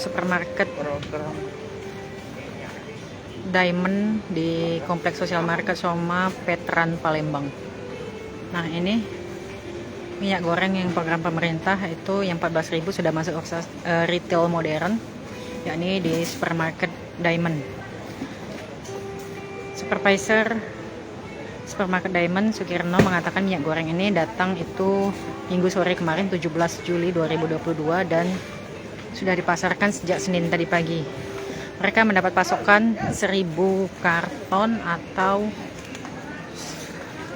supermarket Diamond di Kompleks Sosial Market Soma Veteran Palembang. Nah, ini minyak goreng yang program pemerintah itu yang 14.000 sudah masuk retail modern, yakni di supermarket Diamond. Supervisor supermarket Diamond Sukirno mengatakan minyak goreng ini datang itu Minggu sore kemarin 17 Juli 2022 dan sudah dipasarkan sejak Senin tadi pagi. Mereka mendapat pasokan 1.000 karton atau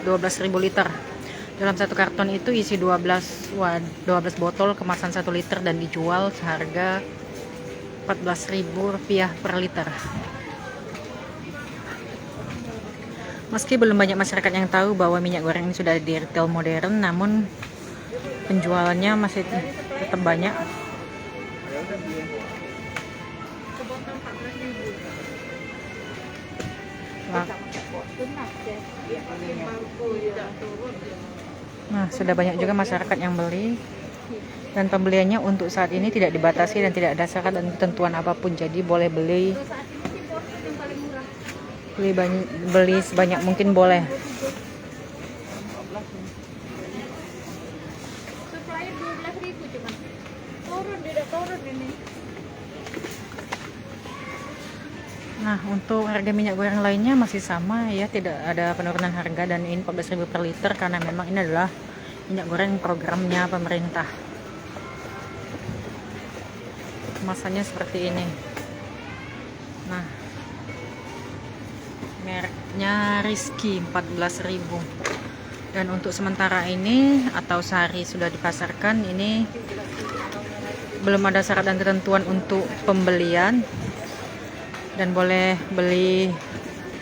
12.000 liter. Dalam satu karton itu isi 12 botol kemasan 1 liter dan dijual seharga Rp14.000 per liter. Meski belum banyak masyarakat yang tahu bahwa minyak goreng ini sudah di retail modern, namun penjualannya masih tetap banyak. Nah, sudah banyak juga masyarakat yang beli dan pembeliannya untuk saat ini tidak dibatasi dan tidak ada syarat dan ketentuan apapun, jadi boleh beli sebanyak mungkin boleh. Nah, untuk harga minyak goreng lainnya masih sama ya, tidak ada penurunan harga dan ini 14.000 per liter karena memang ini adalah minyak goreng programnya pemerintah. Kemasannya seperti ini. Nah, mereknya Rizky 14.000. Dan untuk sementara ini atau sehari sudah dipasarkan, ini belum ada syarat dan ketentuan untuk pembelian dan boleh beli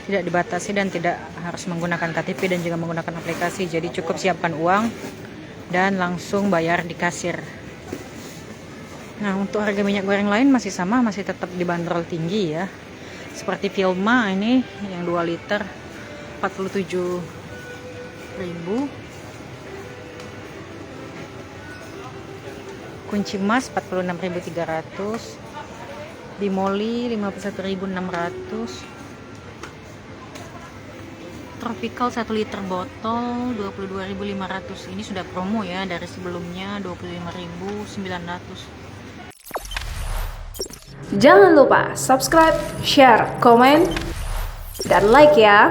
tidak dibatasi dan tidak harus menggunakan KTP dan juga menggunakan aplikasi. Jadi cukup siapkan uang dan langsung bayar di kasir. Nah, untuk harga minyak goreng lain masih sama, masih tetap dibanderol tinggi ya. Seperti Vilma ini yang 2 liter 47.000. Kunci emas 46.300. Bimoli 51.600. Tropical 1 liter botol 22.500. Ini sudah promo ya, dari sebelumnya 25.900. Jangan lupa subscribe, share, komen, dan like ya.